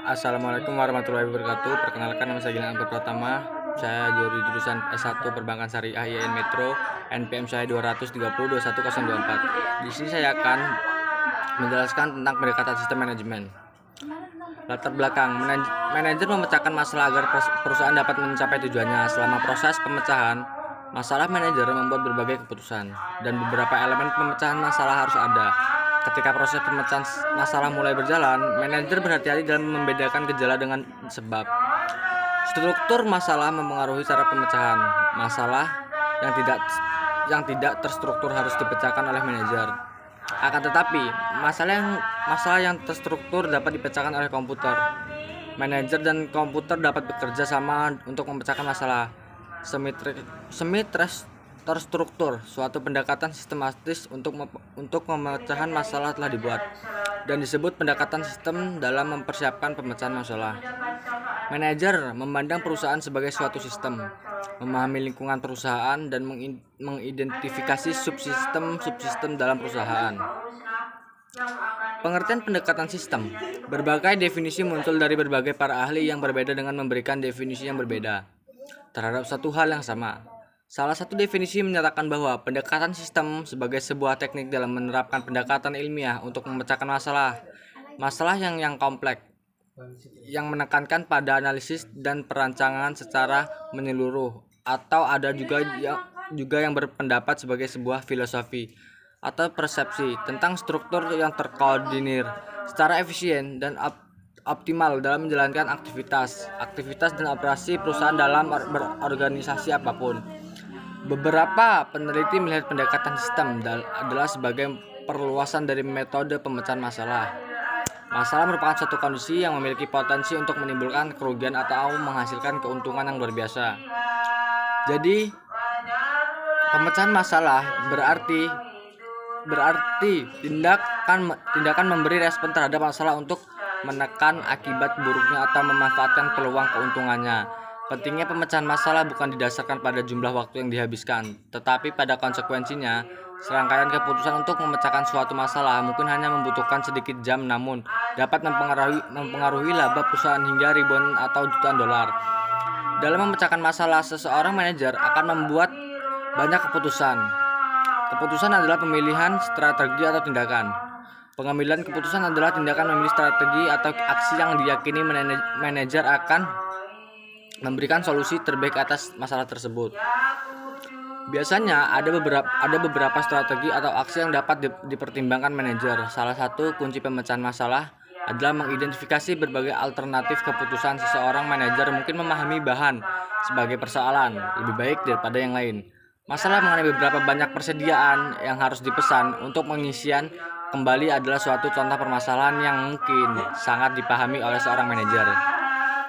Assalamualaikum warahmatullahi wabarakatuh. Perkenalkan, nama saya Gilang Pratama. Saya dari jurusan S1 Perbankan Syariah IAIN Metro, NPM saya 2302104. Di sini saya akan menjelaskan tentang pendekatan sistem manajemen. Latar belakang, manajer memecahkan masalah agar perusahaan dapat mencapai tujuannya. Selama proses pemecahan masalah, manajer membuat berbagai keputusan, dan beberapa elemen pemecahan masalah harus ada. Ketika proses pemecahan masalah mulai berjalan, manajer berhati-hati dalam membedakan gejala dengan sebab. Struktur masalah mempengaruhi cara pemecahan. Masalah yang tidak terstruktur harus dipecahkan oleh manajer. Akan tetapi, masalah yang terstruktur dapat dipecahkan oleh komputer. Manajer dan komputer dapat bekerja sama untuk memecahkan masalah. Semi terstruktur, suatu pendekatan sistematis untuk pemecahan masalah telah dibuat dan disebut pendekatan sistem dalam mempersiapkan pemecahan masalah. Manajer memandang perusahaan sebagai suatu sistem, memahami lingkungan perusahaan, dan mengidentifikasi subsistem dalam perusahaan. Pengertian pendekatan sistem. Berbagai definisi muncul dari berbagai para ahli yang berbeda dengan memberikan definisi yang berbeda terhadap satu hal yang sama. Salah satu definisi menyatakan bahwa pendekatan sistem sebagai sebuah teknik dalam menerapkan pendekatan ilmiah untuk memecahkan masalah yang kompleks, yang menekankan pada analisis dan perancangan secara menyeluruh, atau ada juga yang berpendapat sebagai sebuah filosofi atau persepsi tentang struktur yang terkoordinir secara efisien dan optimal dalam menjalankan aktivitas dan operasi perusahaan dalam berorganisasi apapun. Beberapa peneliti melihat pendekatan sistem adalah sebagai perluasan dari metode pemecahan masalah. Masalah merupakan suatu kondisi yang memiliki potensi untuk menimbulkan kerugian atau menghasilkan keuntungan yang luar biasa. Jadi, pemecahan masalah berarti tindakan memberi respon terhadap masalah untuk menekan akibat buruknya atau memanfaatkan peluang keuntungannya. Pentingnya pemecahan masalah bukan didasarkan pada jumlah waktu yang dihabiskan, tetapi pada konsekuensinya. Serangkaian keputusan untuk memecahkan suatu masalah mungkin hanya membutuhkan sedikit jam, namun dapat mempengaruhi laba perusahaan hingga ribuan atau jutaan dolar. Dalam memecahkan masalah, seseorang manajer akan membuat banyak keputusan. Keputusan adalah pemilihan strategi atau tindakan. Pengambilan keputusan adalah tindakan memilih strategi atau aksi yang diyakini manajer akan memberikan solusi terbaik atas masalah tersebut. Biasanya ada beberapa strategi atau aksi yang dapat dipertimbangkan manajer. Salah satu kunci pemecahan masalah adalah mengidentifikasi berbagai alternatif keputusan. Seseorang manajer mungkin memahami bahan sebagai persoalan lebih baik daripada yang lain. Masalah mengenai beberapa banyak persediaan yang harus dipesan untuk pengisian kembali adalah suatu contoh permasalahan yang mungkin sangat dipahami oleh seorang manajer.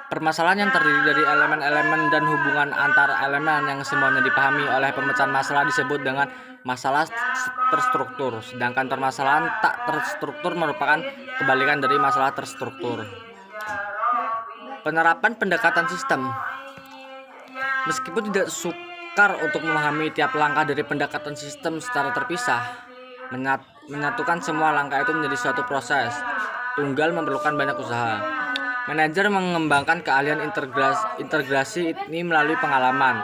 Permasalahan yang terdiri dari elemen-elemen dan hubungan antar elemen yang semuanya dipahami oleh pemecahan masalah disebut dengan masalah terstruktur, sedangkan permasalahan tak terstruktur merupakan kebalikan dari masalah terstruktur. Penerapan pendekatan sistem. Meskipun tidak sukar untuk memahami tiap langkah dari pendekatan sistem secara terpisah, menyatukan semua langkah itu menjadi suatu proses tunggal memerlukan banyak usaha. Manajer mengembangkan keahlian integrasi ini melalui pengalaman.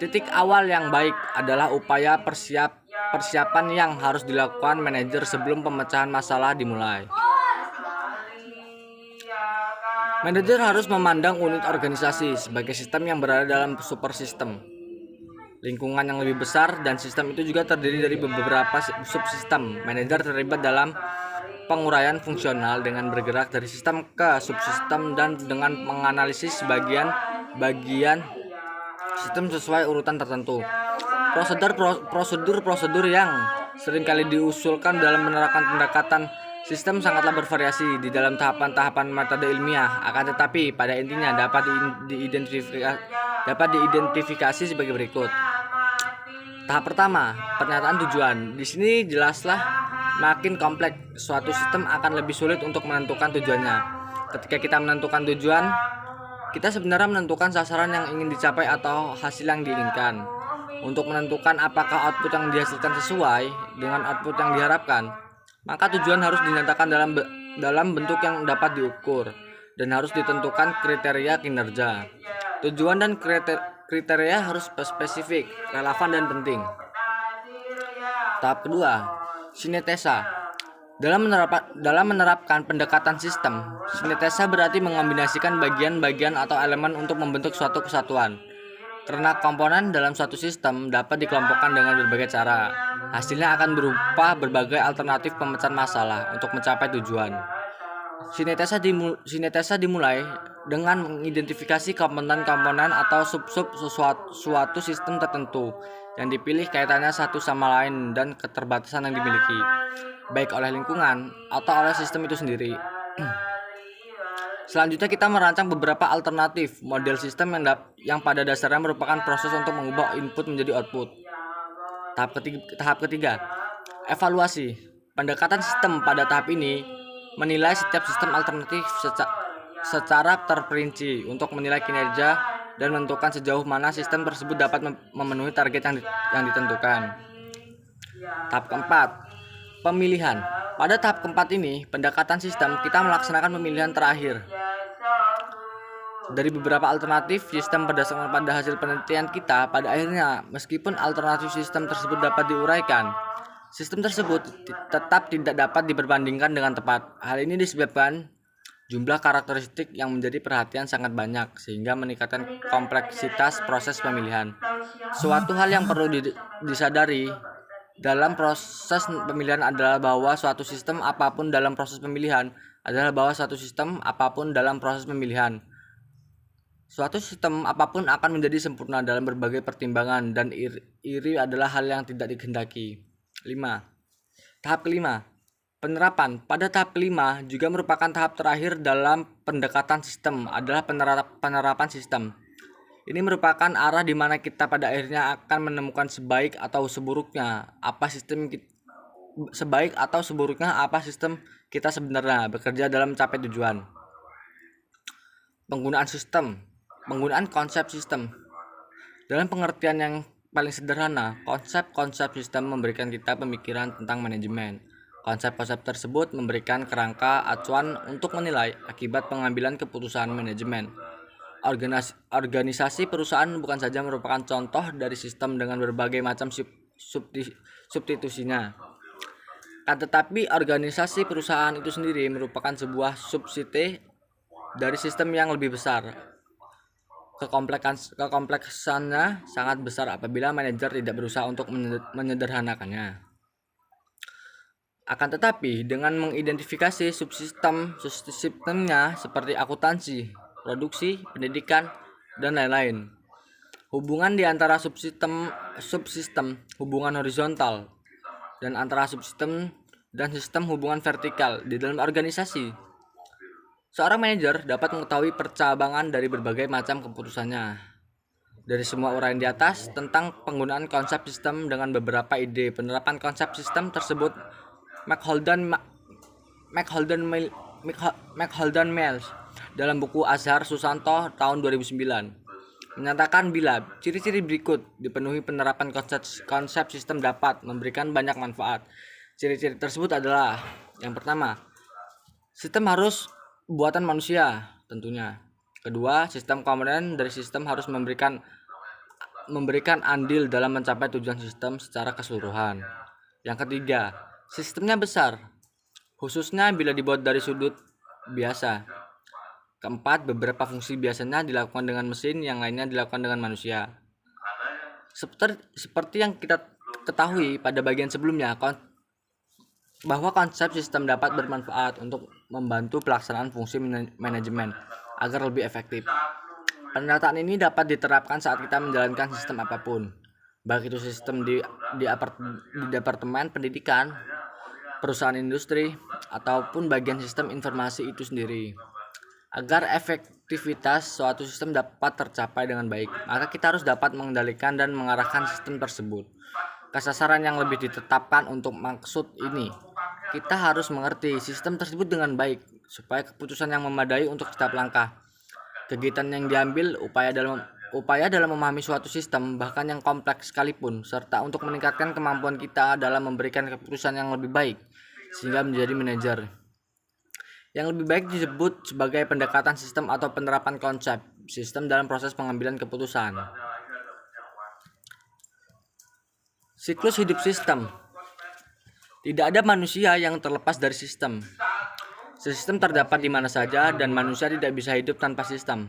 Titik awal yang baik adalah upaya persiapan yang harus dilakukan manajer sebelum pemecahan masalah dimulai. Manajer harus memandang unit organisasi sebagai sistem yang berada dalam super sistem, lingkungan yang lebih besar, dan sistem itu juga terdiri dari beberapa subsistem. Manajer terlibat dalam penguraian fungsional dengan bergerak dari sistem ke subsistem dan dengan menganalisis bagian sistem sesuai urutan tertentu. Prosedur yang seringkali diusulkan dalam menerapkan pendekatan sistem sangatlah bervariasi di dalam tahapan-tahapan metode ilmiah, akan tetapi pada intinya dapat diidentifikasi sebagai berikut. Tahap pertama, pernyataan tujuan. Di sini jelaslah makin kompleks suatu sistem akan lebih sulit untuk menentukan tujuannya. Ketika kita menentukan tujuan, kita sebenarnya menentukan sasaran yang ingin dicapai atau hasil yang diinginkan. Untuk menentukan apakah output yang dihasilkan sesuai dengan output yang diharapkan, maka tujuan harus dinyatakan dalam bentuk yang dapat diukur. dan harus ditentukan kriteria kinerja. Tujuan dan kriteria harus spesifik, relevan, dan penting. Tahap kedua, sinetesa. Dalam menerapkan pendekatan sistem, sinetesa berarti mengombinasikan bagian-bagian atau elemen untuk membentuk suatu kesatuan. Karena komponen dalam suatu sistem dapat dikelompokkan dengan berbagai cara, hasilnya akan berupa berbagai alternatif pemecahan masalah untuk mencapai tujuan. Sinetesa dimulai dengan mengidentifikasi komponen-komponen atau sub-sub suatu sistem tertentu yang dipilih kaitannya satu sama lain dan keterbatasan yang dimiliki, baik oleh lingkungan atau oleh sistem itu sendiri. Selanjutnya kita merancang beberapa alternatif model sistem yang pada dasarnya merupakan proses untuk mengubah input menjadi output. Tahap ketiga, evaluasi. Pendekatan sistem pada tahap ini menilai setiap sistem alternatif secara terperinci untuk menilai kinerja dan menentukan sejauh mana sistem tersebut dapat memenuhi target yang ditentukan. Tahap keempat, pemilihan. Pada tahap keempat ini, pendekatan sistem, kita melaksanakan pemilihan terakhir dari beberapa alternatif sistem berdasarkan pada hasil penelitian kita. Pada akhirnya, meskipun alternatif sistem tersebut dapat diuraikan, sistem tersebut tetap tidak dapat diperbandingkan dengan tepat. Hal ini disebabkan jumlah karakteristik yang menjadi perhatian sangat banyak, sehingga meningkatkan kompleksitas proses pemilihan. Suatu hal yang perlu disadari dalam proses pemilihan adalah bahwa suatu sistem apapun dalam proses pemilihan suatu sistem apapun akan menjadi sempurna dalam berbagai pertimbangan, dan iri adalah hal yang tidak dikehendaki. 5. Tahap kelima, penerapan. Pada tahap kelima juga merupakan tahap terakhir dalam pendekatan sistem adalah penerapan sistem. Ini merupakan arah di mana kita pada akhirnya akan menemukan sebaik atau seburuknya apa sistem kita sebenarnya bekerja dalam mencapai tujuan. Penggunaan konsep sistem. Dalam pengertian yang paling sederhana, konsep sistem memberikan kita pemikiran tentang manajemen. Konsep-konsep tersebut memberikan kerangka acuan untuk menilai akibat pengambilan keputusan manajemen. Organisasi perusahaan bukan saja merupakan contoh dari sistem dengan berbagai macam substitusinya, tetapi organisasi perusahaan itu sendiri merupakan sebuah subsite dari sistem yang lebih besar. Kekompleksannya sangat besar apabila manajer tidak berusaha untuk menyederhanakannya. Akan tetapi, dengan mengidentifikasi subsistemnya seperti akuntansi, produksi, pendidikan, dan lain-lain, hubungan di antara subsistem, hubungan horizontal, dan antara subsistem dan sistem hubungan vertikal di dalam organisasi. Seorang manajer dapat mengetahui percabangan dari berbagai macam keputusannya dari semua uraian di atas tentang penggunaan konsep sistem dengan beberapa ide penerapan konsep sistem tersebut. McHolden Miles dalam buku Azhar Susanto tahun 2009 menyatakan bila ciri-ciri berikut dipenuhi, penerapan konsep sistem dapat memberikan banyak manfaat. Ciri-ciri tersebut adalah: yang pertama, sistem harus buatan manusia tentunya. Kedua, sistem komponen dari sistem harus memberikan andil dalam mencapai tujuan sistem secara keseluruhan. Yang ketiga, sistemnya besar, khususnya bila dibuat dari sudut biasa. Keempat, beberapa fungsi biasanya dilakukan dengan mesin, yang lainnya dilakukan dengan manusia. Seperti yang kita ketahui pada bagian sebelumnya, bahwa konsep sistem dapat bermanfaat untuk membantu pelaksanaan fungsi manajemen agar lebih efektif. Pendataan ini dapat diterapkan saat kita menjalankan sistem apapun, baik itu sistem di departemen pendidikan, perusahaan industri, ataupun bagian sistem informasi itu sendiri. Agar efektivitas suatu sistem dapat tercapai dengan baik, maka kita harus dapat mengendalikan dan mengarahkan sistem tersebut ke sasaran yang lebih ditetapkan. Untuk maksud ini, kita harus mengerti sistem tersebut dengan baik, supaya keputusan yang memadai untuk setiap langkah kegiatan yang diambil, upaya dalam memahami suatu sistem, bahkan yang kompleks sekalipun, serta untuk meningkatkan kemampuan kita dalam memberikan keputusan yang lebih baik, sehingga menjadi manajer Yang lebih baik disebut sebagai pendekatan sistem atau penerapan konsep sistem dalam proses pengambilan keputusan. Siklus hidup sistem. Tidak ada manusia yang terlepas dari sistem. Sistem terdapat di mana saja dan manusia tidak bisa hidup tanpa sistem.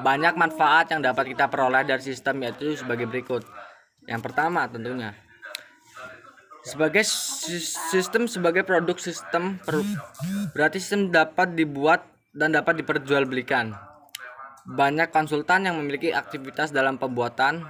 Banyak manfaat yang dapat kita peroleh dari sistem, yaitu sebagai berikut. Yang pertama tentunya, sebagai sistem sebagai produk sistem, berarti sistem dapat dibuat dan dapat diperjualbelikan. Banyak konsultan yang memiliki aktivitas dalam pembuatan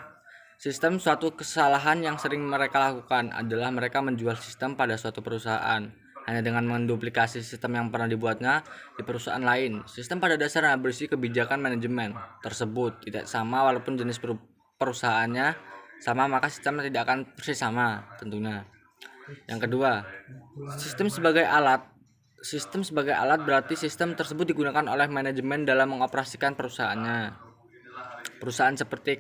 sistem. Suatu kesalahan yang sering mereka lakukan adalah mereka menjual sistem pada suatu perusahaan hanya dengan menduplikasi sistem yang pernah dibuatnya di perusahaan lain. Sistem pada dasarnya berisi kebijakan manajemen tersebut tidak sama, walaupun jenis perusahaannya sama, maka sistemnya tidak akan persis sama tentunya. Yang kedua, sistem sebagai alat. Sistem sebagai alat berarti sistem tersebut digunakan oleh manajemen dalam mengoperasikan perusahaannya. Perusahaan seperti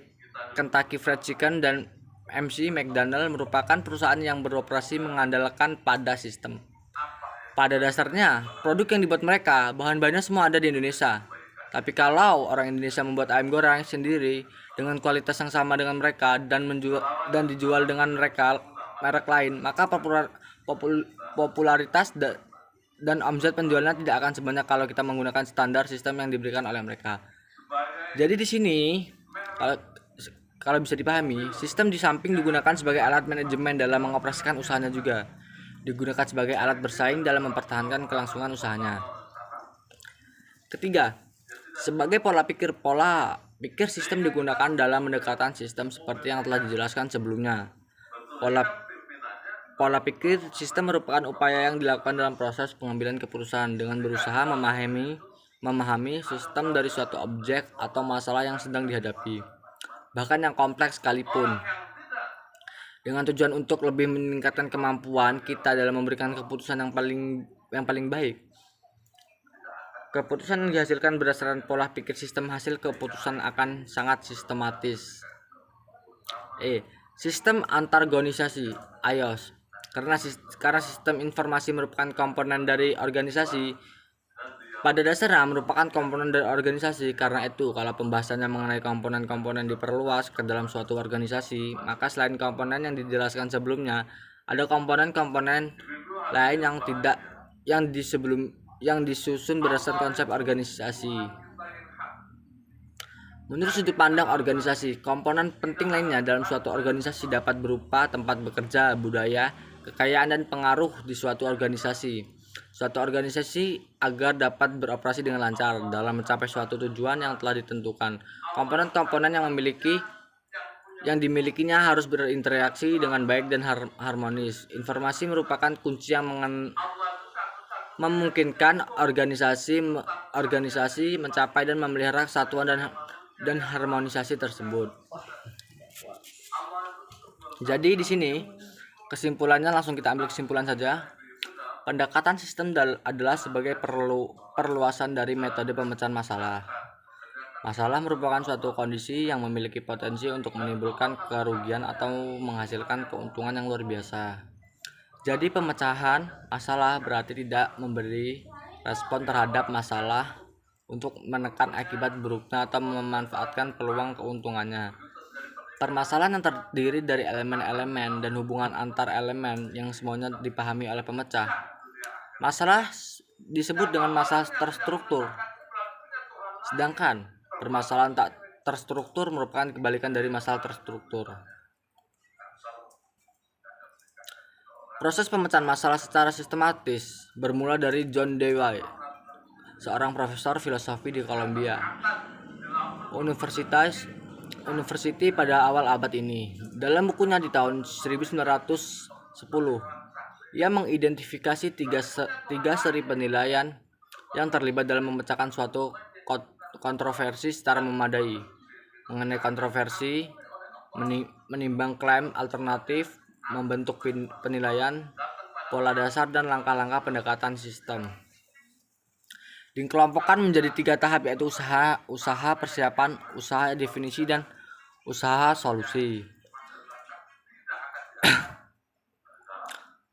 Kentucky Fried Chicken dan MC McDonald merupakan perusahaan yang beroperasi mengandalkan pada sistem. Pada dasarnya, produk yang dibuat mereka, bahan-bahannya semua ada di Indonesia. Tapi kalau orang Indonesia membuat ayam goreng sendiri dengan kualitas yang sama dengan mereka dan dijual dengan merek lain, maka popularitas dan omset penjualnya tidak akan sebanyak kalau kita menggunakan standar sistem yang diberikan oleh mereka. Jadi di sini kalau bisa dipahami, sistem di samping digunakan sebagai alat manajemen dalam mengoperasikan usahanya juga digunakan sebagai alat bersaing dalam mempertahankan kelangsungan usahanya. Ketiga, sebagai pola pikir. Pola pikir sistem digunakan dalam pendekatan sistem seperti yang telah dijelaskan sebelumnya. Pola pikir sistem merupakan upaya yang dilakukan dalam proses pengambilan keputusan dengan berusaha memahami sistem dari suatu objek atau masalah yang sedang dihadapi, bahkan yang kompleks sekalipun, dengan tujuan untuk lebih meningkatkan kemampuan kita dalam memberikan keputusan yang paling baik. Keputusan yang dihasilkan berdasarkan pola pikir sistem, hasil keputusan akan sangat sistematis. Sistem antarorganisasi (IOS). Karena sistem informasi merupakan komponen dari organisasi, pada dasarnya merupakan komponen dari organisasi. Karena itu, kalau pembahasannya mengenai komponen-komponen diperluas ke dalam suatu organisasi, maka selain komponen yang dijelaskan sebelumnya, ada komponen-komponen lain yang disusun berdasarkan konsep organisasi. Menurut sudut pandang organisasi, komponen penting lainnya dalam suatu organisasi dapat berupa tempat bekerja, budaya, kekayaan, dan pengaruh di suatu organisasi. Suatu organisasi agar dapat beroperasi dengan lancar dalam mencapai suatu tujuan yang telah ditentukan. Komponen-komponen yang dimilikinya harus berinteraksi dengan baik dan harmonis. Informasi merupakan kunci yang memungkinkan organisasi mencapai dan memelihara kesatuan dan harmonisasi tersebut. Jadi di sini kesimpulannya, langsung kita ambil kesimpulan saja. Pendekatan sistem adalah sebagai perluasan dari metode pemecahan masalah. Masalah merupakan suatu kondisi yang memiliki potensi untuk menimbulkan kerugian atau menghasilkan keuntungan yang luar biasa. Jadi pemecahan masalah berarti tidak memberi respon terhadap masalah untuk menekan akibat buruknya atau memanfaatkan peluang keuntungannya. Permasalahan yang terdiri dari elemen-elemen dan hubungan antar elemen yang semuanya dipahami oleh pemecah masalah disebut dengan masalah terstruktur. Sedangkan permasalahan tak terstruktur merupakan kebalikan dari masalah terstruktur. Proses pemecahan masalah secara sistematis bermula dari John Dewey, seorang profesor filosofi di Columbia University pada awal abad ini. Dalam bukunya di tahun 1910, ia mengidentifikasi tiga seri penilaian yang terlibat dalam memecahkan suatu kontroversi secara memadai. Mengenai kontroversi, menimbang klaim alternatif, membentuk penilaian, pola dasar, dan langkah-langkah pendekatan sistem. Dikelompokkan menjadi 3 tahap, yaitu usaha persiapan, usaha definisi, dan usaha solusi.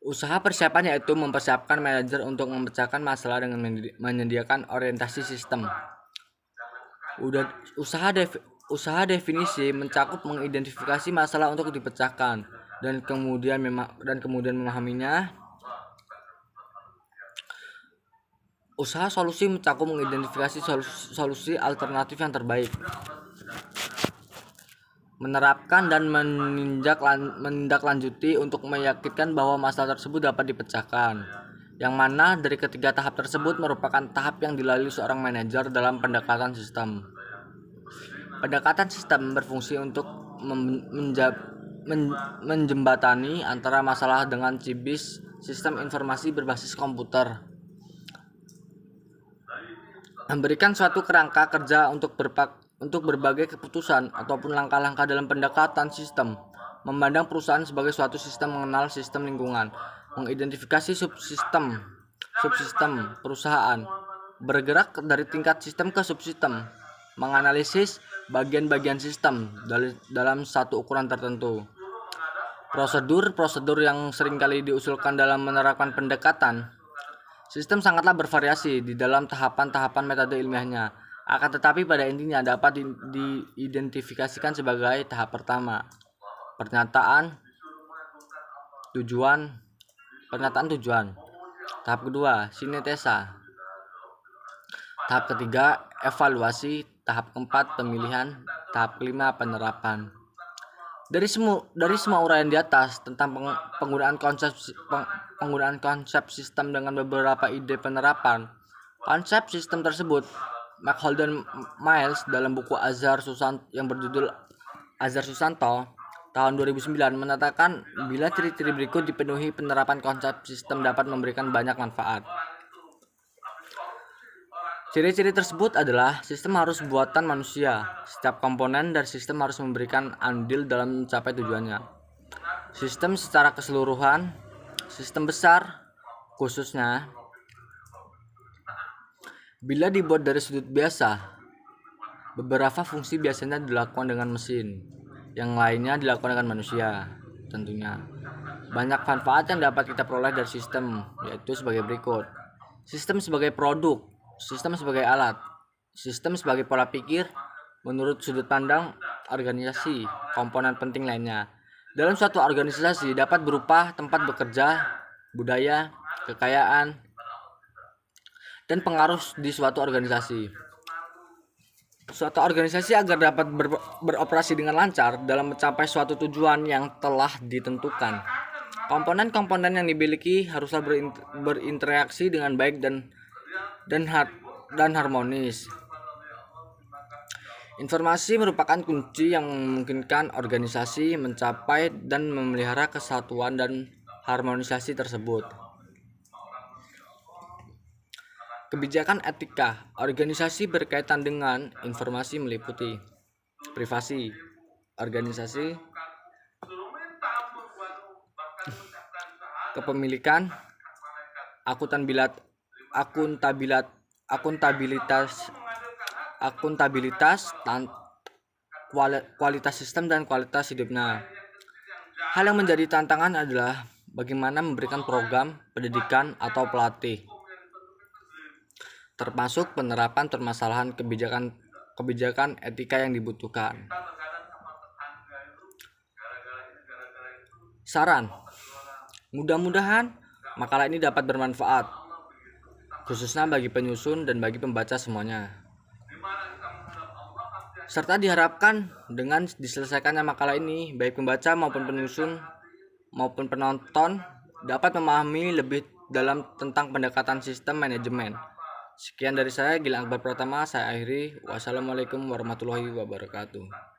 Usaha persiapan yaitu mempersiapkan manajer untuk memecahkan masalah dengan menyediakan orientasi sistem. Usaha definisi mencakup mengidentifikasi masalah untuk dipecahkan dan kemudian memahaminya. Usaha solusi mencakup mengidentifikasi solusi alternatif yang terbaik, menerapkan dan menindaklanjuti untuk meyakinkan bahwa masalah tersebut dapat dipecahkan, yang mana dari ketiga tahap tersebut merupakan tahap yang dilalui seorang manajer dalam pendekatan sistem. Pendekatan sistem berfungsi untuk menjembatani antara masalah dengan CIBIS, sistem informasi berbasis komputer, memberikan suatu kerangka kerja untuk berbagai keputusan ataupun langkah-langkah dalam pendekatan sistem, memandang perusahaan sebagai suatu sistem, mengenal sistem lingkungan, mengidentifikasi subsistem perusahaan, bergerak dari tingkat sistem ke subsistem, menganalisis bagian-bagian sistem dalam satu ukuran tertentu. Prosedur yang seringkali diusulkan dalam menerapkan pendekatan sistem sangatlah bervariasi di dalam tahapan-tahapan metode ilmiahnya, akan tetapi pada intinya dapat diidentifikasikan sebagai tahap pertama, pernyataan tujuan, tahap kedua, sinetesa, tahap ketiga, evaluasi, tahap keempat, pemilihan, tahap kelima, penerapan. Dari semua uraian di atas tentang penggunaan konsep sistem dengan beberapa ide penerapan konsep sistem tersebut, McCall dan Miles dalam buku Azhar Susanto tahun 2009 mengatakan bila ciri-ciri berikut dipenuhi, penerapan konsep sistem dapat memberikan banyak manfaat. Ciri-ciri tersebut adalah sistem harus buatan manusia. Setiap komponen dari sistem harus memberikan andil dalam mencapai tujuannya. Sistem secara keseluruhan, sistem besar khususnya, bila dibuat dari sudut biasa, beberapa fungsi biasanya dilakukan dengan mesin, yang lainnya dilakukan dengan manusia. Tentunya banyak manfaat yang dapat kita peroleh dari sistem, yaitu sebagai berikut. Sistem sebagai produk, sistem sebagai alat, sistem sebagai pola pikir menurut sudut pandang organisasi, komponen penting lainnya. Dalam suatu organisasi dapat berupa tempat bekerja, budaya, kekayaan, dan pengaruh di suatu organisasi. Suatu organisasi agar dapat beroperasi dengan lancar dalam mencapai suatu tujuan yang telah ditentukan, komponen-komponen yang dimiliki haruslah berinteraksi dengan baik dan harmonis. Informasi merupakan kunci yang memungkinkan organisasi mencapai dan memelihara kesatuan dan harmonisasi tersebut. Kebijakan etika organisasi berkaitan dengan informasi meliputi privasi organisasi, kepemilikan, akuntabilitas, kualitas sistem dan kualitas hidupnya. Hal yang menjadi tantangan adalah bagaimana memberikan program pendidikan atau pelatih, termasuk penerapan permasalahan kebijakan etika yang dibutuhkan. Saran, mudah-mudahan makalah ini dapat bermanfaat, khususnya bagi penyusun dan bagi pembaca semuanya. Serta diharapkan dengan diselesaikannya makalah ini, baik pembaca maupun penyusun maupun penonton dapat memahami lebih dalam tentang pendekatan sistem manajemen. Sekian dari saya, Gilang Akbar Pratama, saya akhiri. Wassalamualaikum warahmatullahi wabarakatuh.